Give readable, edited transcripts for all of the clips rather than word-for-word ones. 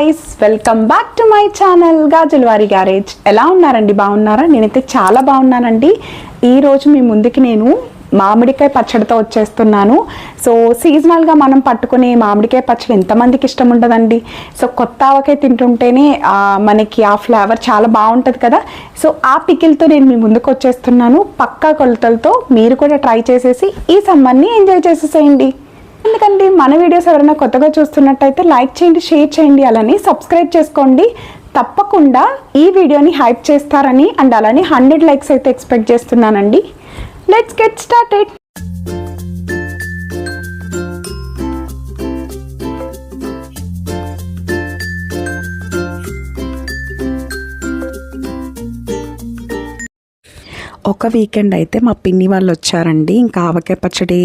Guys, welcome back to my channel Gajulavari garage. ఎలా ఉన్నారండి? బాగున్నారా? నేనైతే చాలా బాగున్నానండి. ఈరోజు మీ ముందుకి నేను మామిడికాయ పచ్చడితో వచ్చేస్తున్నాను. సో సీజనల్గా మనం పట్టుకునే మామిడికాయ పచ్చడి ఎంతమందికి ఇష్టం ఉండదండి. సో కొత్త ఆవకాయ తింటుంటేనే మనకి ఆ ఫ్లేవర్ చాలా బాగుంటుంది కదా. సో ఆ పికిల్తో నేను మీ ముందుకు వచ్చేస్తున్నాను. పక్కా కొలతలతో మీరు కూడా ట్రై చేసేసి ఈ సమ్మర్ని ఎంజాయ్ చేసేసేయండి. ఎందుకంటే మన వీడియోస్ ఎవరైనా కొత్తగా చూస్తున్నట్టయితే లైక్ చేయండి, షేర్ చేయండి, అలానే సబ్స్క్రైబ్ చేసుకోండి. తప్పకుండా ఈ వీడియోని హైప్ చేస్తారని అండ్ అలానే 100 లైక్స్ అయితే ఎక్స్పెక్ట్ చేస్తున్నానండి. Let's get started. ఒక వీకెండ్ అయితే మా పిన్ని వాళ్ళు వచ్చారండి. ఇంకా ఆవకాయ పచ్చడి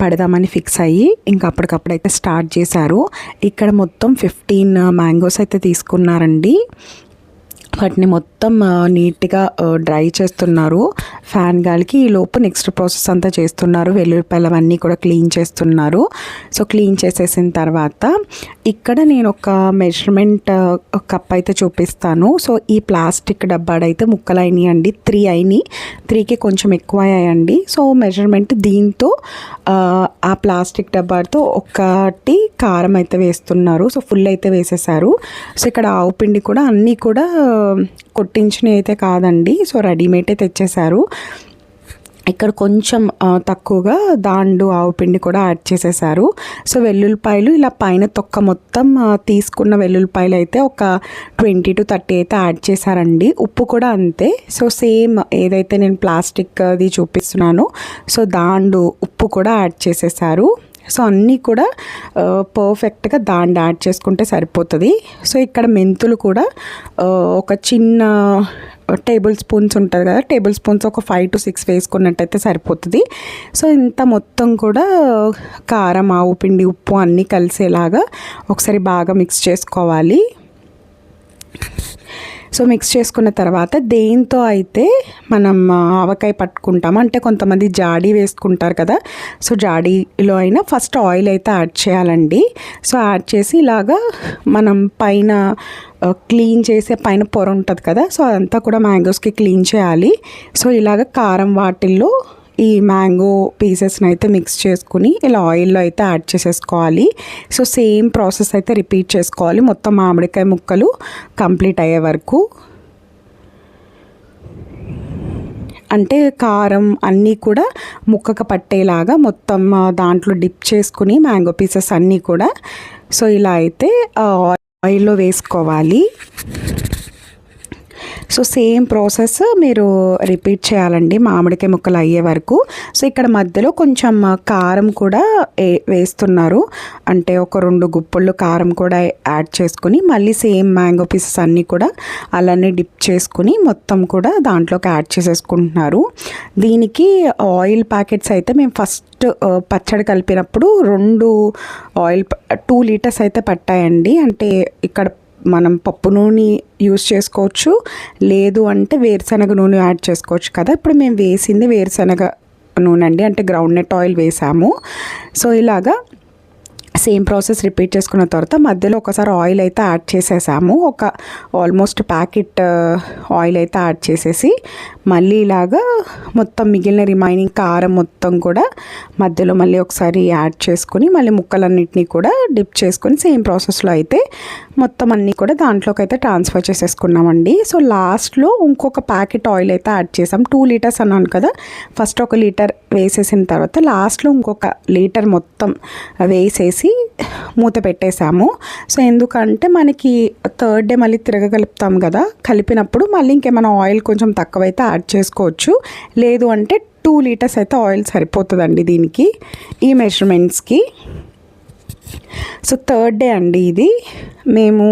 పెడదామని ఫిక్స్ అయ్యి ఇంకా అప్పటికప్పుడైతే స్టార్ట్ చేశారు. ఇక్కడ మొత్తం 15 మ్యాంగోస్ అయితే తీసుకున్నారండి. వాటిని మొత్తం నీట్గా డ్రై చేస్తున్నారు ఫ్యాన్ గాలికి. ఈ లోపు నెక్స్ట్ ప్రాసెస్ అంతా చేస్తున్నారు. వెల్లుల్లిపాయలు అవన్నీ కూడా క్లీన్ చేస్తున్నారు. సో క్లీన్ చేసేసిన తర్వాత ఇక్కడ నేను ఒక మెజర్మెంట్ కప్ అయితే చూపిస్తాను. సో ఈ ప్లాస్టిక్ డబ్బాడైతే ముక్కలు అయినాయి అండి. 3 అయినాయి, 3కి కొంచెం ఎక్కువ అయ్యాయండి. సో మెజర్మెంట్ దీంతో ఆ ప్లాస్టిక్ డబ్బాతో ఒకటి కారం అయితే వేస్తున్నారు. సో ఫుల్ అయితే వేసేసారు. సో ఇక్కడ ఆవు పిండి కూడా అన్నీ కూడా కొట్టించినవి అయితే కాదండి. సో రెడీమేడ్ తెచ్చేసారు. ఇక్కడ కొంచెం తక్కువగా దాండు ఆవు పిండి కూడా యాడ్ చేసేసారు. సో వెల్లుల్లిపాయలు ఇలా పైన తొక్క మొత్తం తీసుకున్న వెల్లుల్లిపాయలు అయితే ఒక 20 to 30 అయితే యాడ్ చేశారండి. ఉప్పు కూడా అంతే. సో సేమ్ ఏదైతే నేను ప్లాస్టిక్ది చూపిస్తున్నానో సో దాండు ఉప్పు కూడా యాడ్ చేసేసారు. సో అన్నీ కూడా పర్ఫెక్ట్గా దాంట్లో యాడ్ చేసుకుంటే సరిపోతుంది. సో ఇక్కడ మెంతులు కూడా ఒక చిన్న టేబుల్ స్పూన్స్ ఉంటుంది కదా, టేబుల్ స్పూన్స్ ఒక 5 to 6 వేసుకున్నట్టయితే సరిపోతుంది. సో ఇంత మొత్తం కూడా కారం, ఆవు పిండి, ఉప్పు అన్నీ కలిసేలాగా ఒకసారి బాగా మిక్స్ చేసుకోవాలి. సో మిక్స్ చేసుకున్న తర్వాత దేంతో అయితే మనం ఆవకాయ పట్టుకుంటాము అంటే కొంతమంది జాడీ వేసుకుంటారు కదా. సో జాడీలో అయినా ఫస్ట్ ఆయిల్ అయితే యాడ్ చేయాలండి. సో యాడ్ చేసి ఇలాగా మనం పైన క్లీన్ చేసే పైన పొర ఉంటుంది కదా, సో అదంతా కూడా మ్యాంగోస్కి క్లీన్ చేయాలి. సో ఇలాగ కారం వాటిల్లో ఈ మ్యాంగో పీసెస్ని అయితే మిక్స్ చేసుకుని ఇలా ఆయిల్లో అయితే యాడ్ చేసేసుకోవాలి. సో సేమ్ ప్రాసెస్ అయితే రిపీట్ చేసుకోవాలి మొత్తం మామిడికాయ ముక్కలు కంప్లీట్ అయ్యే వరకు. అంటే కారం అన్నీ కూడా ముక్కకు పట్టేలాగా మొత్తం దాంట్లో డిప్ చేసుకుని మ్యాంగో పీసెస్ అన్నీ కూడా సో ఇలా అయితే ఆయిల్లో వేసుకోవాలి. సో సేమ్ ప్రాసెస్ మీరు రిపీట్ చేయాలండి మామిడికాయ ముక్కలు అయ్యే వరకు. సో ఇక్కడ మధ్యలో కొంచెం కారం కూడా వేస్తున్నారు. అంటే ఒక 2 గుప్పళ్ళు కారం కూడా యాడ్ చేసుకుని మళ్ళీ సేమ్ మ్యాంగో పీసెస్ అన్నీ కూడా అలానే డిప్ చేసుకుని మొత్తం కూడా దాంట్లోకి యాడ్ చేసేసుకుంటున్నారు. దీనికి ఆయిల్ ప్యాకెట్స్ అయితే మేము ఫస్ట్ పచ్చడి కలిపినప్పుడు 2 లీటర్స్ అయితే పట్టాయండి. అంటే ఇక్కడ మనం పప్పు నూనె యూస్ చేసుకోవచ్చు, లేదు అంటే వేరుశనగ నూనె యాడ్ చేసుకోవచ్చు కదా. ఇప్పుడు మేము వేసింది వేరుశనగ నూనె అండి, అంటే గ్రౌండ్ నట్ ఆయిల్ వేసాము. సో ఇలాగా సేమ్ ప్రాసెస్ రిపీట్ చేసుకున్న తర్వాత మధ్యలో ఒకసారి ఆయిల్ అయితే యాడ్ చేసేసాము. ఒక ఆల్మోస్ట్ ప్యాకెట్ ఆయిల్ అయితే యాడ్ చేసేసి మళ్ళీ ఇలాగా మొత్తం మిగిలిన రిమైనింగ్ కారం మొత్తం కూడా మధ్యలో మళ్ళీ ఒకసారి యాడ్ చేసుకుని మళ్ళీ ముక్కలన్నిటినీ కూడా డిప్ చేసుకొని సేమ్ ప్రాసెస్లో అయితే మొత్తం అన్నీ కూడా దాంట్లోకి అయితే ట్రాన్స్ఫర్ చేసేసుకున్నామండి. సో లాస్ట్లో ఇంకొక ప్యాకెట్ ఆయిల్ అయితే యాడ్ చేసాం. 2 లీటర్స్ అన్నాను కదా, ఫస్ట్ 1 లీటర్ వేసేసిన తర్వాత లాస్ట్లో ఇంకొక లీటర్ మొత్తం వేసేసి మూత పెట్టేసాము. సో ఎందుకంటే మనకి 3rd డే మళ్ళీ తిరగగలుపుతాం కదా, కలిపినప్పుడు మళ్ళీ ఇంకేమైనా ఆయిల్ కొంచెం తక్కువైతే యాడ్ చేసుకోవచ్చు. లేదు అంటే 2 లీటర్స్ అయితే ఆయిల్ సరిపోతుందండి దీనికి, ఈ మెజర్మెంట్స్కి. సో 3rd డే అండి ఇది. మేము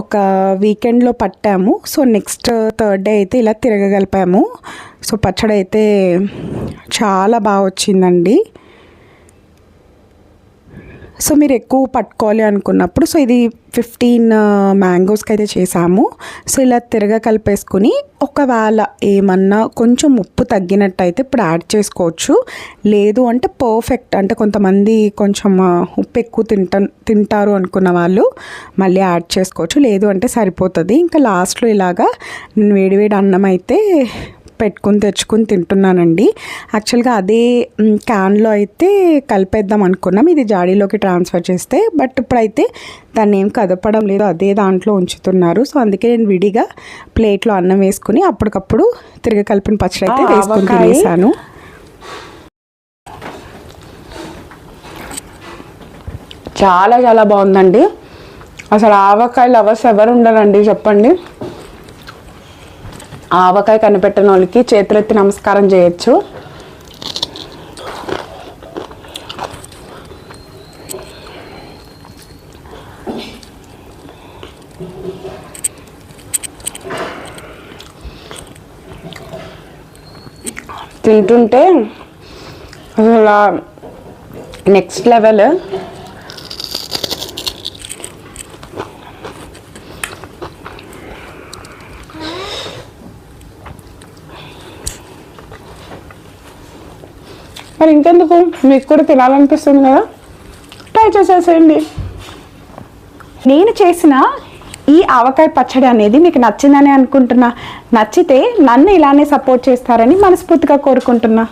ఒక వీకెండ్లో పట్టాము. సో నెక్స్ట్ 3rd డే అయితే ఇలా తిరగగలిపాము. సో పచ్చడి అయితే చాలా బాగా వచ్చిందండి. సో మీరు ఎక్కువ పట్టుకోవాలి అనుకున్నప్పుడు సో ఇది 15 మ్యాంగోస్కి అయితే చేసాము. సో ఇలా కలిపేసుకుని ఒకవేళ ఏమన్నా కొంచెం ఉప్పు తగ్గినట్టయితే ఇప్పుడు యాడ్ చేసుకోవచ్చు. లేదు అంటే పర్ఫెక్ట్, అంటే కొంతమంది కొంచెం ఉప్పు ఎక్కువ తింటారు అనుకున్న వాళ్ళు మళ్ళీ యాడ్ చేసుకోవచ్చు, లేదు అంటే సరిపోతుంది. ఇంకా లాస్ట్లో ఇలాగా నేను వేడివేడి అన్నం అయితే తెచ్చుకుని తింటున్నానండి. యాక్చువల్గా అదే క్యాన్లో అయితే కలిపేద్దాం అనుకున్నాం, ఇది జాడీలోకి ట్రాన్స్ఫర్ చేస్తే, బట్ ఇప్పుడైతే దాన్ని ఏం కదపడం లేదు, అదే దాంట్లో ఉంచుతున్నారు. సో అందుకే నేను విడిగా ప్లేట్లో అన్నం వేసుకుని అప్పటికప్పుడు కలిపిన పచ్చడి అయితే వేసుకుని తినేసాను. చాలా చాలా బాగుందండి. అసలు ఆవకాయ లవర్స్ ఎవరు ఉండరండి చెప్పండి. ఆవకాయ కనిపెట్టిన వాళ్ళకి చేతులెత్తి నమస్కారం చేయొచ్చు. తింటుంటే అసలు నెక్స్ట్ లెవెల్. మరి ఇంకెందుకు, మీకు కూడా తినాలనిపిస్తుంది కదా, ట్రై చేసేసేయండి. నేను చేసిన ఈ ఆవకాయ పచ్చడి అనేది మీకు నచ్చిందని అనుకుంటున్నా. నచ్చితే నన్ను ఇలానే సపోర్ట్ చేస్తారని మనస్ఫూర్తిగా కోరుకుంటున్నా.